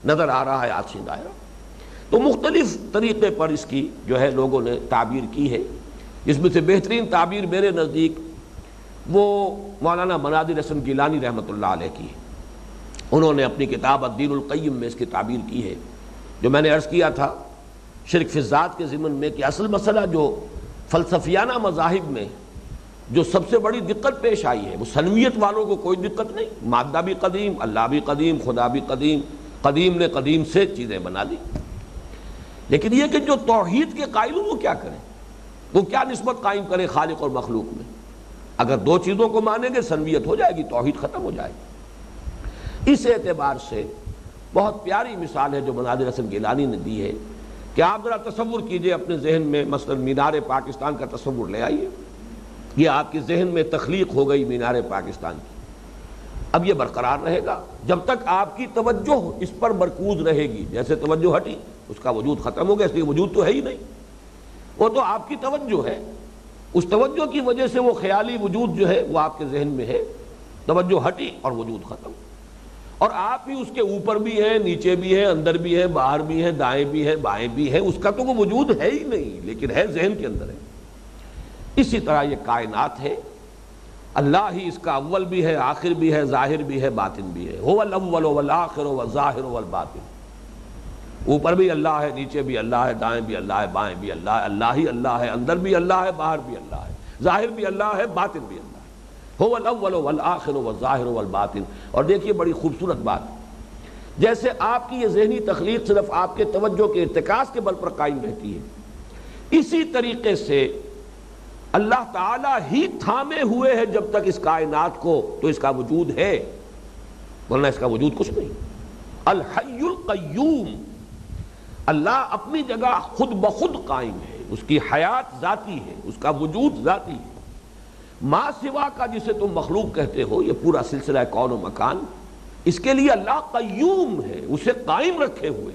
نظر آ رہا ہے آج دائرہ۔ تو مختلف طریقے پر اس کی جو ہے لوگوں نے تعبیر کی ہے، جس میں سے بہترین تعبیر میرے نزدیک وہ مولانا مناظر حسن گیلانی رحمۃ اللہ علیہ کی ہے۔ انہوں نے اپنی کتاب الدین القیم میں اس کی تعبیر کی ہے، جو میں نے عرض کیا تھا شرک فی الذات کے ضمن میں کہ اصل مسئلہ جو فلسفیانہ مذاہب میں جو سب سے بڑی دقت پیش آئی ہے، وہ سنویت والوں کو کوئی دقت نہیں، مادہ بھی قدیم، اللہ بھی قدیم، خدا بھی قدیم، قدیم نے قدیم سے چیزیں بنا لی، لیکن یہ کہ جو توحید کے قائل ہوں وہ کیا کریں، وہ کیا نسبت قائم کریں خالق اور مخلوق میں؟ اگر دو چیزوں کو مانیں گے سنویت ہو جائے گی، توحید ختم ہو جائے گی۔ اس اعتبار سے بہت پیاری مثال ہے جو مناظر حسن گیلانی نے دی ہے کہ آپ ذرا تصور کیجئے اپنے ذہن میں مثلا مینار پاکستان کا تصور لے آئیے، یہ آپ کے ذہن میں تخلیق ہو گئی مینار پاکستان کی۔ اب یہ برقرار رہے گا جب تک آپ کی توجہ اس پر مرکوز رہے گی، جیسے توجہ ہٹی اس کا وجود ختم ہو گیا، اس لیے وجود تو ہے ہی نہیں، وہ تو آپ کی توجہ ہے، اس توجہ کی وجہ سے وہ خیالی وجود جو ہے وہ آپ کے ذہن میں ہے، توجہ ہٹی اور وجود ختم، اور آپ ہی اس کے اوپر بھی ہیں، نیچے بھی ہیں، اندر بھی ہیں، باہر بھی ہیں، دائیں بھی ہیں، بائیں بھی ہیں، اس کا تو وہ وجود ہے ہی نہیں، لیکن ہے ذہن کے اندر ہے۔ اسی طرح یہ کائنات ہے، اللہ ہی اس کا اول بھی ہے، آخر بھی ہے، ظاہر بھی ہے، باطن بھی ہے، هو الاول والآخر والظاہر والباطن، اوپر بھی اللہ ہے، نیچے بھی اللہ ہے، دائیں بھی اللہ ہے، بائیں بھی اللہ ہے، اللہ ہی اللہ ہے، اندر بھی اللہ ہے، باہر بھی اللہ ہے، ظاہر بھی اللہ ہے، باطن بھی اللہ ہے، هو الاول والآخر والظاہر والباطن۔ اور دیکھیے بڑی خوبصورت بات، جیسے آپ کی یہ ذہنی تخلیق صرف آپ کے توجہ کے ارتکاز کے بل پر قائم رہتی ہے، اسی طریقے سے اللہ تعالیٰ ہی تھامے ہوئے ہے جب تک اس کائنات کو، تو اس کا وجود ہے، ورنہ اس کا وجود کچھ نہیں۔ الحی القیوم، اللہ اپنی جگہ خود بخود قائم ہے، اس کی حیات ذاتی ہے، اس کا وجود ذاتی ہے۔ ما سوا کا جسے تم مخلوق کہتے ہو، یہ پورا سلسلہ کون و مکان، اس کے لیے اللہ قیوم ہے، اسے قائم رکھے ہوئے،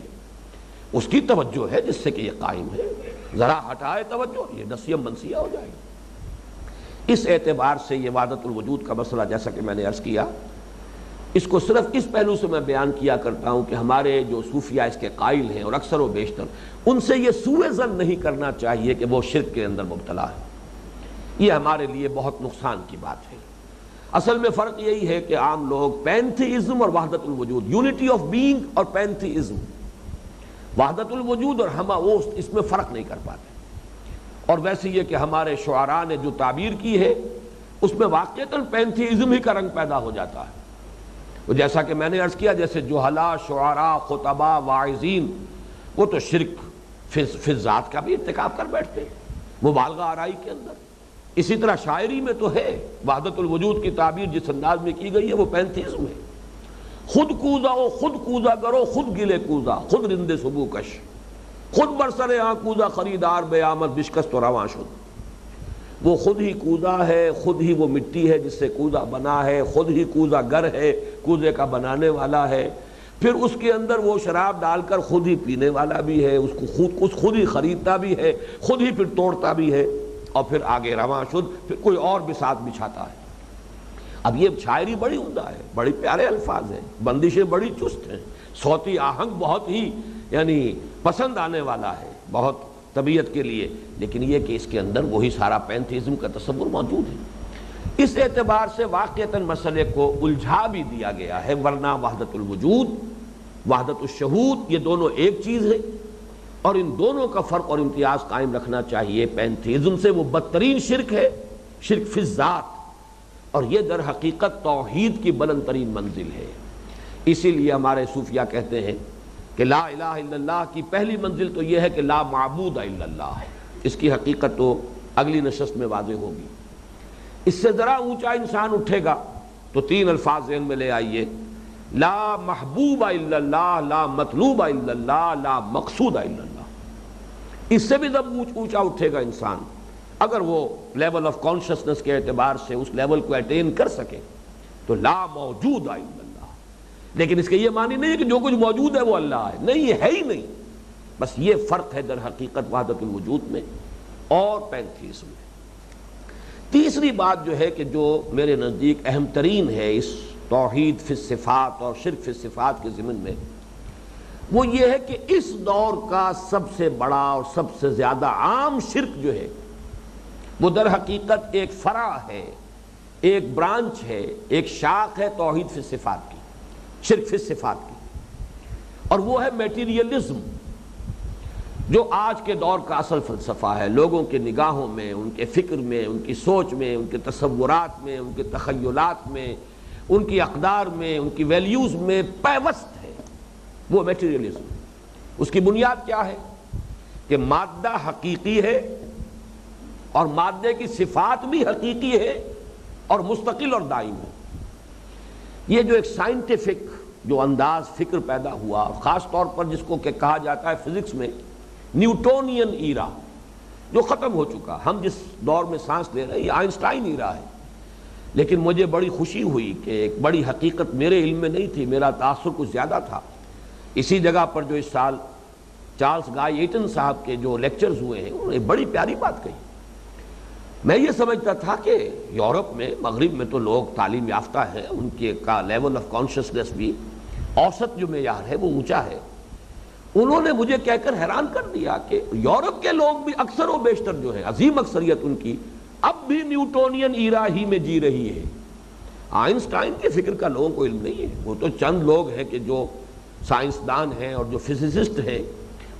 اس کی توجہ ہے جس سے کہ یہ قائم ہے، ذرا ہٹائے توجہ یہ نسیم منسیہ ہو جائے گا۔ اس اعتبار سے یہ وحدت الوجود کا مسئلہ جیسا کہ میں نے عرض کیا، اس کو صرف اس پہلو سے میں بیان کیا کرتا ہوں کہ ہمارے جو صوفیہ اس کے قائل ہیں اور اکثر و بیشتر ان سے یہ سوء ظن نہیں کرنا چاہیے کہ وہ شرک کے اندر مبتلا ہے، یہ ہمارے لیے بہت نقصان کی بات ہے۔ اصل میں فرق یہی ہے کہ عام لوگ پینتھیزم اور وحدت الوجود، یونٹی آف بینگ اور پینتھیزم، وحدت الوجود اور ہمہ وہ اس میں فرق نہیں کر پاتے، اور ویسے یہ کہ ہمارے شعراء نے جو تعبیر کی ہے اس میں واقعتاً پینتھیزم ہی کا رنگ پیدا ہو جاتا ہے۔ وہ جیسا کہ میں نے عرض کیا، جیسے جہلاء، شعراء، خطباء، واعظین، وہ تو شرک فی الذات کا بھی ارتکاب کر بیٹھتے ہیں مبالغہ آرائی کے اندر۔ اسی طرح شاعری میں تو ہے وحدت الوجود کی تعبیر جس انداز میں کی گئی ہے وہ پینتھیزم ہے، خود کوزا او خود کوزا کرو، خود گلے کوزا، خود رند سبو کش، خود برسر آن کوزا خریدار بے آمد بشکست و رواں شد۔ وہ خود ہی کوزا ہے، خود ہی وہ مٹی ہے جس سے کوزا بنا ہے، خود ہی کوزا گر ہے، کوزے کا بنانے والا ہے، پھر اس کے اندر وہ شراب ڈال کر خود ہی پینے والا بھی ہے، اس کو خود ہی خریدتا بھی ہے، خود ہی پھر توڑتا بھی ہے، اور پھر آگے رواں شد، پھر کوئی اور بساط بچھاتا ہے۔ اب یہ شاعری بڑی عمدہ ہے، بڑی پیارے الفاظ ہیں، بندشیں بڑی چست ہیں، صوتی آہنگ بہت ہی یعنی پسند آنے والا ہے بہت طبیعت کے لیے، لیکن یہ کہ اس کے اندر وہی سارا پینتھیزم کا تصور موجود ہے۔ اس اعتبار سے واقعتاً مسئلے کو الجھا بھی دیا گیا ہے، ورنہ وحدت الوجود، وحدت الشہود، یہ دونوں ایک چیز ہے، اور ان دونوں کا فرق اور امتیاز قائم رکھنا چاہیے۔ پینتھیزم سے وہ بدترین شرک ہے، شرک فی الذات، اور یہ در حقیقت توحید کی بلند ترین منزل ہے۔ اسی لیے ہمارے صوفیہ کہتے ہیں کہ لا الہ الا اللہ کی پہلی منزل تو یہ ہے کہ لا معبود الا اللہ، اس کی حقیقت تو اگلی نشست میں واضح ہوگی۔ اس سے ذرا اونچا انسان اٹھے گا تو تین الفاظ ذہن میں لے آئیے، لا محبوب الا اللہ، لا مطلوب الا اللہ، لا مقصود الا اللہ۔ اس سے بھی جب اونچا اٹھے گا انسان، اگر وہ لیول آف کانشسنس کے اعتبار سے اس لیول کو اٹین کر سکے تو لا موجود الا اللہ، لیکن اس کے یہ معنی نہیں ہے کہ جو کچھ موجود ہے وہ اللہ ہے، نہیں، یہ ہے ہی نہیں۔ بس یہ فرق ہے در حقیقت وحدت الوجود میں اور پینتھیزم میں۔ تیسری بات جو ہے کہ جو میرے نزدیک اہم ترین ہے اس توحید فی الصفات اور شرک فی الصفات کے ضمن میں، وہ یہ ہے کہ اس دور کا سب سے بڑا اور سب سے زیادہ عام شرک جو ہے وہ در حقیقت ایک فرع ہے، ایک برانچ ہے، ایک شاخ ہے توحید فی صفات کی، شرک فی صفات کی، اور وہ ہے میٹیریلزم، جو آج کے دور کا اصل فلسفہ ہے۔ لوگوں کے نگاہوں میں، ان کے فکر میں، ان کی سوچ میں، ان کے تصورات میں، ان کے تخیلات میں، ان کی اقدار میں، ان کی ویلیوز میں پیوست ہے وہ میٹیریلزم۔ اس کی بنیاد کیا ہے کہ مادہ حقیقی ہے اور مادے کی صفات بھی حقیقی ہے اور مستقل اور دائم ہے۔ یہ جو ایک سائنٹیفک جو انداز فکر پیدا ہوا، اور خاص طور پر جس کو کہ کہا جاتا ہے فزکس میں نیوٹونین ایرا، جو ختم ہو چکا، ہم جس دور میں سانس لے رہے ہیں یہ آئنسٹائن ایرا ہے۔ لیکن مجھے بڑی خوشی ہوئی کہ ایک بڑی حقیقت میرے علم میں نہیں تھی، میرا تاثر کچھ زیادہ تھا۔ اسی جگہ پر جو اس سال چارلس گائے ایٹن صاحب کے جو لیکچرز ہوئے ہیں، انہوں نے بڑی پیاری بات کہی۔ میں یہ سمجھتا تھا کہ یورپ میں، مغرب میں تو لوگ تعلیم یافتہ ہیں، ان کے کا لیول آف کانشسنس بھی اوسط جو معیار ہے وہ اونچا ہے۔ انہوں نے مجھے کہہ کر حیران کر دیا کہ یورپ کے لوگ بھی اکثر و بیشتر جو ہے، عظیم اکثریت ان کی، اب بھی نیوٹونین ایرا ہی میں جی رہی ہے۔ آئنسٹائن کے فکر کا لوگوں کو علم نہیں ہے، وہ تو چند لوگ ہیں کہ جو سائنسدان ہیں اور جو فزسسٹ ہیں،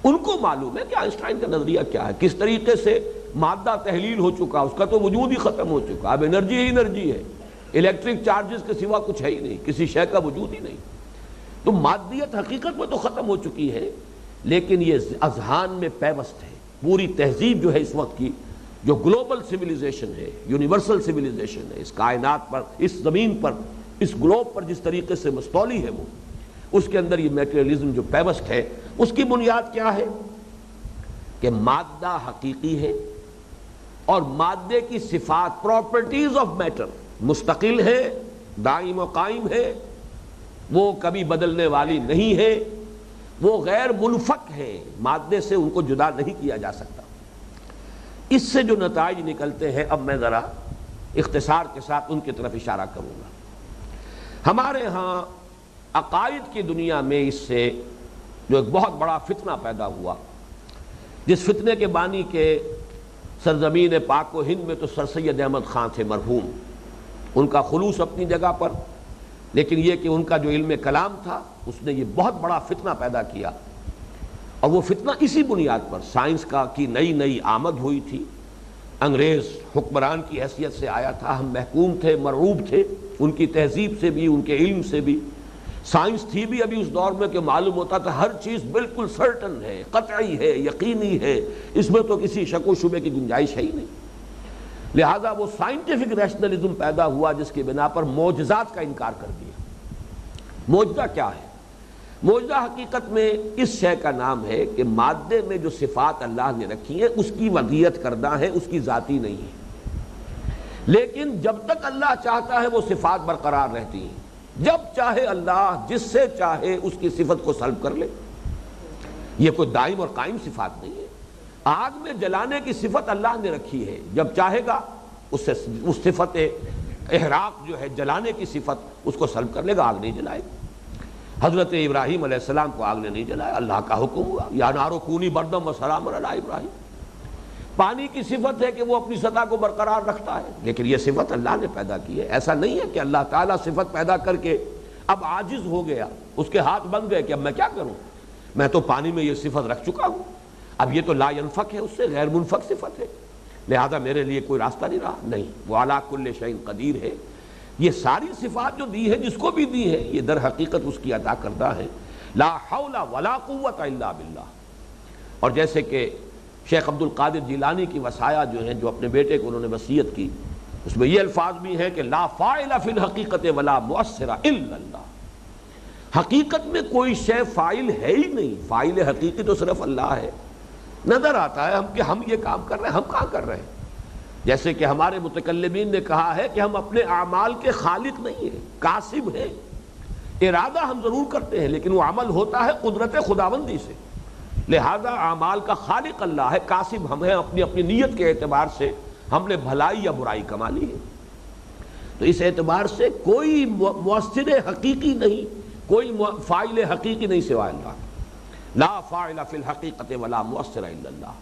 ان کو معلوم ہے کہ آئنسٹائن کا نظریہ کیا ہے، کس طریقے سے مادہ تحلیل ہو چکا، اس کا تو وجود ہی ختم ہو چکا، اب انرجی ہی انرجی ہے، الیکٹرک چارجز کے سوا کچھ ہے ہی نہیں، کسی شے کا وجود ہی نہیں۔ تو مادیت حقیقت میں تو ختم ہو چکی ہے، لیکن یہ اذہان میں پیوست ہے۔ پوری تہذیب جو ہے اس وقت کی، جو گلوبل سویلائزیشن ہے، یونیورسل سویلائزیشن ہے، اس کائنات پر، اس زمین پر، اس گلوب پر جس طریقے سے مستولی ہے، وہ اس کے اندر یہ میٹیریلزم جو پیوست ہے، اس کی بنیاد کیا ہے کہ مادہ حقیقی ہے اور مادے کی صفات، پراپرٹیز آف میٹر مستقل ہے، دائم و قائم ہے، وہ کبھی بدلنے والی نہیں ہے، وہ غیر منفک ہے، مادے سے ان کو جدا نہیں کیا جا سکتا۔ اس سے جو نتائج نکلتے ہیں، اب میں ذرا اختصار کے ساتھ ان کی طرف اشارہ کروں گا۔ ہمارے ہاں عقائد کی دنیا میں اس سے جو ایک بہت بڑا فتنہ پیدا ہوا، جس فتنے کے بانی کے سرزمین پاک و ہند میں تو سر سید احمد خان تھے مرحوم، ان کا خلوص اپنی جگہ پر، لیکن یہ کہ ان کا جو علم کلام تھا اس نے یہ بہت بڑا فتنہ پیدا کیا، اور وہ فتنہ اسی بنیاد پر سائنس کی نئی نئی آمد ہوئی تھی۔ انگریز حکمران کی حیثیت سے آیا تھا، ہم محکوم تھے، مرعوب تھے ان کی تہذیب سے بھی، ان کے علم سے بھی۔ سائنس تھی بھی ابھی اس دور میں کہ معلوم ہوتا تھا ہر چیز بالکل سرٹن ہے، قطعی ہے، یقینی ہے، اس میں تو کسی شک و شبے کی گنجائش ہے ہی نہیں۔ لہذا وہ سائنٹیفک ریشنلزم پیدا ہوا جس کی بنا پر معجزات کا انکار کر دیا۔ معجزہ کیا ہے؟ معجزہ حقیقت میں اس شے کا نام ہے کہ مادے میں جو صفات اللہ نے رکھی ہیں اس کی وضعیت کردہ ہے، اس کی ذاتی نہیں ہے، لیکن جب تک اللہ چاہتا ہے وہ صفات برقرار رہتی ہیں۔ جب چاہے اللہ جس سے چاہے اس کی صفت کو سلب کر لے، یہ کوئی دائم اور قائم صفات نہیں ہے۔ آگ میں جلانے کی صفت اللہ نے رکھی ہے، جب چاہے گا اس سے اس صفت احراق جو ہے جلانے کی صفت اس کو سلب کر لے گا، آگ نہیں جلائے گا۔ حضرت ابراہیم علیہ السلام کو آگ نے نہیں جلایا، اللہ کا حکم ہوا یا نارو کونی بردم و سلام علی ابراہیم۔ پانی کی صفت ہے کہ وہ اپنی سطح کو برقرار رکھتا ہے، لیکن یہ صفت اللہ نے پیدا کی ہے۔ ایسا نہیں ہے کہ اللہ تعالیٰ صفت پیدا کر کے اب عاجز ہو گیا، اس کے ہاتھ بن گئے کہ اب میں کیا کروں، میں تو پانی میں یہ صفت رکھ چکا ہوں، اب یہ تو لا ینفک ہے، اس سے غیر منفک صفت ہے، لہذا میرے لیے کوئی راستہ نہیں رہا۔ نہیں، وہ علی کل شیء قدیر ہے۔ یہ ساری صفات جو دی ہے، جس کو بھی دی ہے، یہ در حقیقت اس کی عطا کردہ ہے۔ لا حول ولا قوت الا باللہ۔ اور جیسے کہ شیخ عبد القادر جیلانی کی وصایا جو ہیں، جو اپنے بیٹے کو انہوں نے وصیت کی، اس میں یہ الفاظ بھی ہیں کہ لا فاعل فی الحقیقت ولا مؤثر الا اللہ۔ حقیقت میں کوئی شے فاعل ہے ہی نہیں، فاعل حقیقی تو صرف اللہ ہے۔ نظر آتا ہے کہ ہم یہ کام کر رہے ہیں، ہم کہاں کر رہے ہیں؟ جیسے کہ ہمارے متکلمین نے کہا ہے کہ ہم اپنے اعمال کے خالق نہیں ہیں، کاسب ہیں۔ ارادہ ہم ضرور کرتے ہیں لیکن وہ عمل ہوتا ہے قدرت خداوندی سے، لہذا اعمال کا خالق اللہ ہے، کاسب ہم ہیں اپنی اپنی نیت کے اعتبار سے، ہم نے بھلائی یا برائی کما لی ہے۔ تو اس اعتبار سے کوئی مؤثر حقیقی نہیں، کوئی فاعل حقیقی نہیں سوائے اللہ۔ لا فاعل فی الحقیقت ولا مؤثر الا اللہ.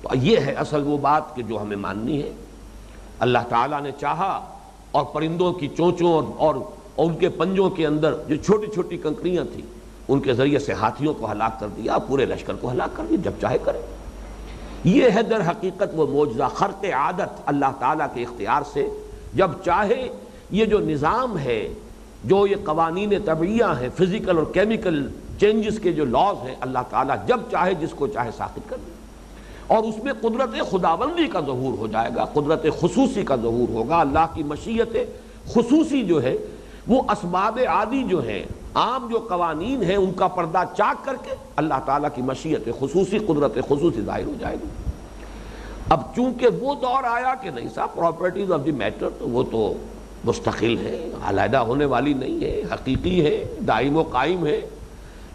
تو یہ ہے اصل وہ بات کہ جو ہمیں ماننی ہے. اللہ تعالیٰ نے چاہا اور پرندوں کی چونچوں اور ان کے پنجوں کے اندر جو چھوٹی چھوٹی کنکریاں تھیں ان کے ذریعے سے ہاتھیوں کو ہلاک کر دیا، پورے لشکر کو ہلاک کر دیا، جب چاہے کرے. یہ ہے در حقیقت وہ معجزہ، خرق عادت اللہ تعالیٰ کے اختیار سے جب چاہے یہ جو نظام ہے، جو یہ قوانین طبعیہ ہیں، فزیکل اور کیمیکل چینجز کے جو لاز ہیں، اللہ تعالیٰ جب چاہے جس کو چاہے ساخت کر دے. اور اس میں قدرت خداوندی کا ظہور ہو جائے گا، قدرت خصوصی کا ظہور ہوگا. اللہ کی مشیت خصوصی جو ہے وہ اسباب عادی جو ہیں، عام جو قوانین ہیں، ان کا پردہ چاک کر کے اللہ تعالیٰ کی مشیت خصوصی، قدرت خصوصی ظاہر ہو جائے گی. اب چونکہ وہ دور آیا کہ نہیں صاحب پراپرٹیز آف دی میٹر تو وہ تو مستقل ہے، علیحدہ ہونے والی نہیں ہے، حقیقی ہے، دائم و قائم ہے،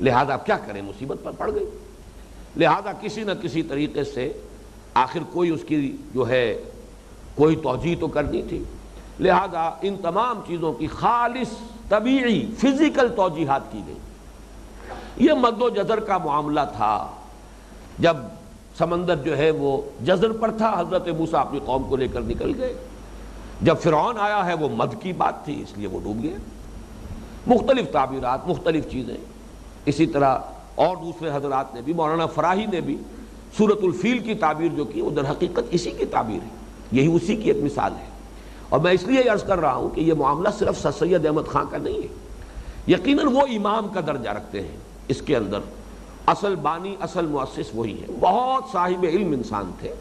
لہذا اب کیا کریں، مصیبت پر پڑ گئی. لہذا کسی نہ کسی طریقے سے آخر کوئی اس کی جو ہے کوئی توجیہ تو کرنی تھی. لہذا ان تمام چیزوں کی خالص طبیعی فزیکل توجیحات کی گئی. یہ مد و جزر کا معاملہ تھا. جب سمندر جو ہے وہ جزر پر تھا، حضرت موسیٰ اپنی قوم کو لے کر نکل گئے. جب فرعون آیا ہے وہ مد کی بات تھی، اس لیے وہ ڈوب گیا. مختلف تعبیرات، مختلف چیزیں. اسی طرح اور دوسرے حضرات نے بھی، مولانا فراہی نے بھی سورۃ الفیل کی تعبیر جو کی وہ در حقیقت اسی کی تعبیر ہے، یہی اسی کی ایک مثال ہے. اور میں اس لیے عرض کر رہا ہوں کہ یہ معاملہ صرف سر سید احمد خان کا نہیں ہے. یقیناً وہ امام کا درجہ رکھتے ہیں اس کے اندر، اصل بانی، اصل مؤسس وہی ہے. بہت صاحب علم انسان تھے،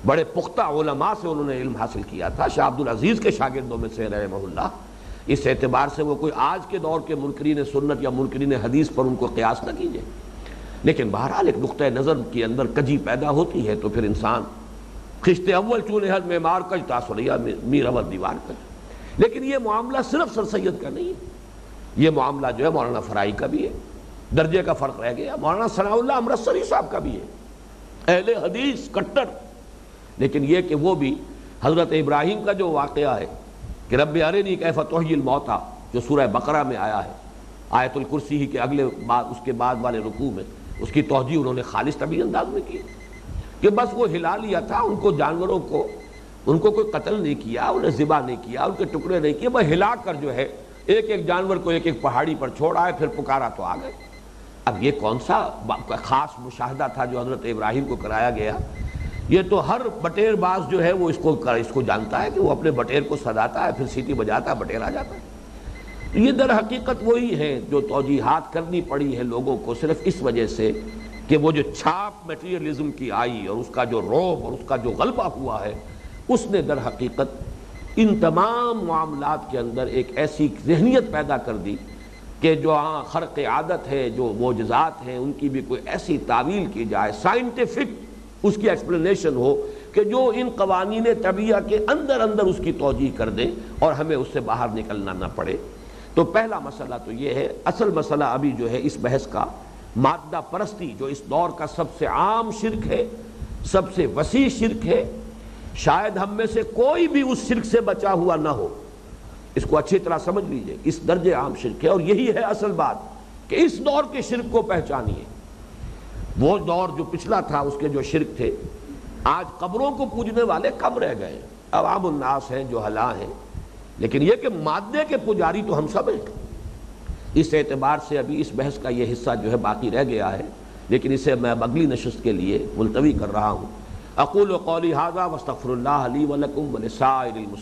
بڑے پختہ علماء سے انہوں نے علم حاصل کیا تھا. شاہ عبد العزیز کے شاگردوں میں سے رحمہ اللہ. اس اعتبار سے وہ کوئی آج کے دور کے منکرین سنت یا منکرین حدیث پر ان کو قیاس نہ کیجئے. لیکن بہرحال ایک نقطۂ نظر کے اندر کجی پیدا ہوتی ہے تو پھر انسان خشت اول چونے حد معمار کج تاثریا میر اول دیوار کج. لیکن یہ معاملہ صرف سر سید کا نہیں ہے، یہ معاملہ جو ہے مولانا فرائی کا بھی ہے. درجے کا فرق رہ گیا. مولانا ثناء اللہ امرتسری صاحب کا بھی ہے، اہل حدیث کٹر. لیکن یہ کہ وہ بھی حضرت ابراہیم کا جو واقعہ ہے کہ رب ارنی کیف تحیی الموتیٰ، جو سورہ بقرہ میں آیا ہے، آیت الکرسی ہی کے اگلے بعد اس کے بعد والے رکوع میں اس کی توجیہ انہوں نے خالص طبعی انداز میں کی کہ بس وہ ہلا لیا تھا ان کو، جانوروں کو، ان کو کوئی قتل نہیں کیا، انہیں ذبح نہیں کیا، ان کے ٹکڑے نہیں کیے، بس ہلا کر جو ہے ایک ایک جانور کو ایک ایک پہاڑی پر چھوڑا ہے، پھر پکارا تو آ گئے. اب یہ کون سا خاص مشاہدہ تھا جو حضرت ابراہیم کو کرایا گیا؟ یہ تو ہر بٹیر باز جو ہے وہ اس کو جانتا ہے کہ وہ اپنے بٹیر کو سداتا ہے، پھر سیٹی بجاتا ہے، بٹیر آ جاتا ہے. یہ در حقیقت وہی ہے جو توجیحات کرنی پڑی ہے لوگوں کو صرف اس وجہ سے کہ وہ جو چھاپ میٹیریلزم کی آئی اور اس کا جو رعب اور اس کا جو غلبہ ہوا ہے، اس نے در حقیقت ان تمام معاملات کے اندر ایک ایسی ذہنیت پیدا کر دی کہ جو خرق عادت ہے، جو معجزات ہیں، ان کی بھی کوئی ایسی تعویل کی جائے، سائنٹیفک اس کی ایکسپلینیشن ہو کہ جو ان قوانین طبیعہ کے اندر اندر اس کی توجیہ کر دے اور ہمیں اس سے باہر نکلنا نہ پڑے. تو پہلا مسئلہ تو یہ ہے. اصل مسئلہ ابھی جو ہے اس بحث کا مادہ پرستی، جو اس دور کا سب سے عام شرک ہے، سب سے وسیع شرک ہے. شاید ہم میں سے کوئی بھی اس شرک سے بچا ہوا نہ ہو. اس کو اچھی طرح سمجھ لیجئے، اس درجے عام شرک ہے. اور یہی ہے اصل بات کہ اس دور کے شرک کو پہچانیے. وہ دور جو پچھلا تھا اس کے جو شرک تھے، آج قبروں کو پوجنے والے کم رہ گئے، عوام الناس ہیں جو ہلا ہیں. لیکن یہ کہ مادے کے پجاری تو ہم سب ہیں. اس اعتبار سے ابھی اس بحث کا یہ حصہ جو ہے باقی رہ گیا ہے، لیکن اسے میں اگلی نشست کے لیے ملتوی کر رہا ہوں. اقول قولی ھذا واستغفر اللہ لی ولکم ولسائر المسلمین.